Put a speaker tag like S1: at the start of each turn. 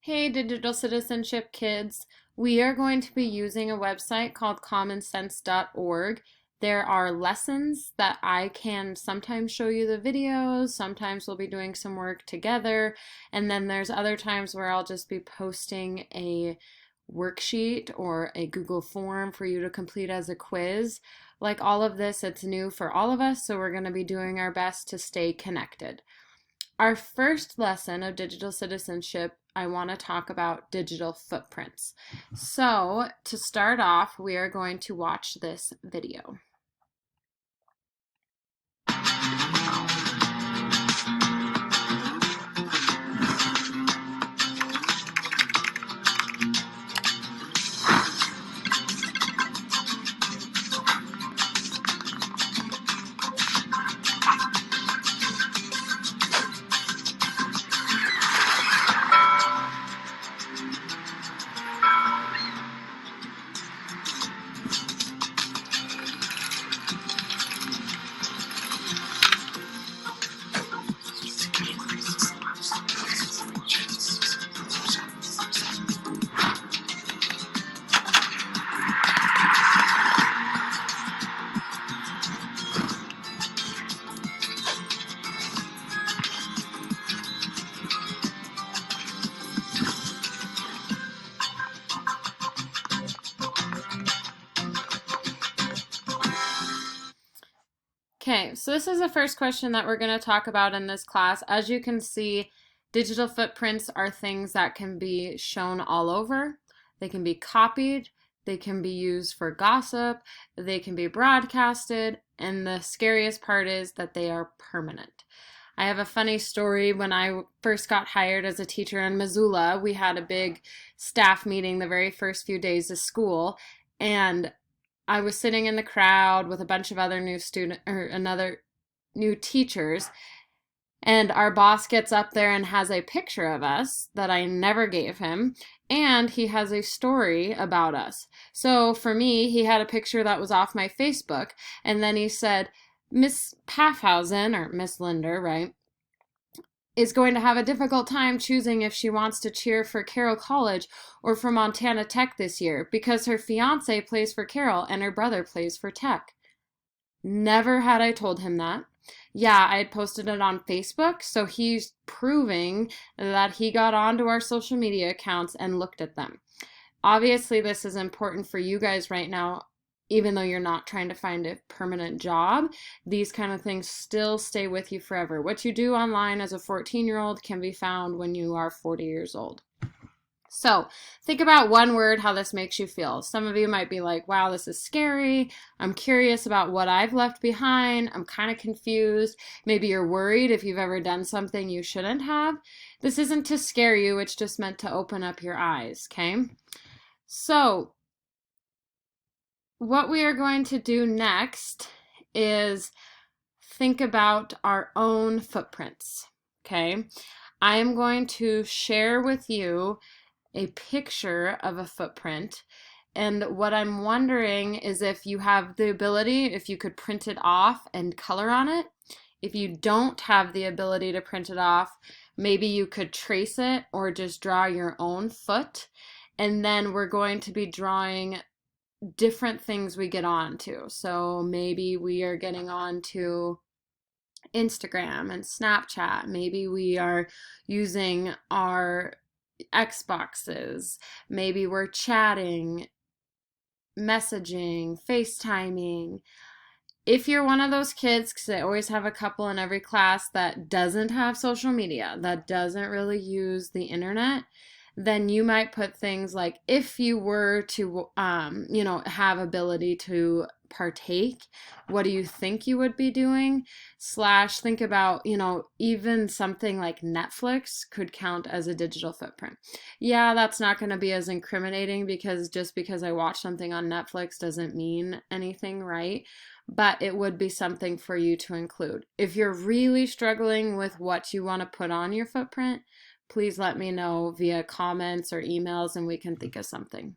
S1: Hey, digital citizenship kids. We are going to be using a website called commonsense.org. There are lessons that I can sometimes show you the videos, sometimes we'll be doing some work together, and then there's other times where I'll just be posting a worksheet or a Google form for you to complete as a quiz. Like all of this, it's new for all of us, so we're going to be doing our best to stay connected. Our first lesson of digital citizenship, I want to talk about digital footprints. So, to start off, we are going to watch this video. Okay, so this is the first question that we're going to talk about in this class. As you can see, digital footprints are things that can be shown all over. They can be copied, they can be used for gossip, they can be broadcasted, and the scariest part is that they are permanent. I have a funny story. When I first got hired as a teacher in Missoula, we had a big staff meeting the very first few days of school, and I was sitting in the crowd with a bunch of other new teachers, and our boss gets up there and has a picture of us that I never gave him, and he has a story about us. So for me, he had a picture that was off my Facebook, and then he said, Miss Paffhausen, or Miss Linder, right, is going to have a difficult time choosing if she wants to cheer for Carroll College or for Montana Tech this year because her fiance plays for Carroll and her brother plays for Tech. Never had I told him that. Yeah, I had posted it on Facebook, so he's proving that he got onto our social media accounts and looked at them. Obviously, this is important for you guys right now, even though you're not trying to find a permanent job. These kind of things still stay with you forever. What you do online as a 14-year-old can be found when you are 40 years old. So think about one word, how this makes you feel. Some of you might be like, wow, this is scary. I'm curious about what I've left behind. I'm kind of confused. Maybe you're worried if you've ever done something you shouldn't have. This isn't to scare you. It's just meant to open up your eyes, okay? So what we are going to do next is think about our own footprints, okay? I am going to share with you a picture of a footprint, and what I'm wondering is if you have the ability, if you could print it off and color on it. If you don't have the ability to print it off, maybe you could trace it or just draw your own foot, and then we're going to be drawing different things we get onto. So maybe we are getting onto Instagram and Snapchat. Maybe we are using our Xboxes. Maybe we're chatting, messaging, FaceTiming. If you're one of those kids, because I always have a couple in every class that doesn't have social media, that doesn't really use the internet, then you might put things like, if you were to, have ability to partake, what do you think you would be doing? Slash, think about, even something like Netflix could count as a digital footprint. Yeah, that's not going to be as incriminating because just because I watch something on Netflix doesn't mean anything, right? But it would be something for you to include. If you're really struggling with what you want to put on your footprint, please let me know via comments or emails and we can think of something.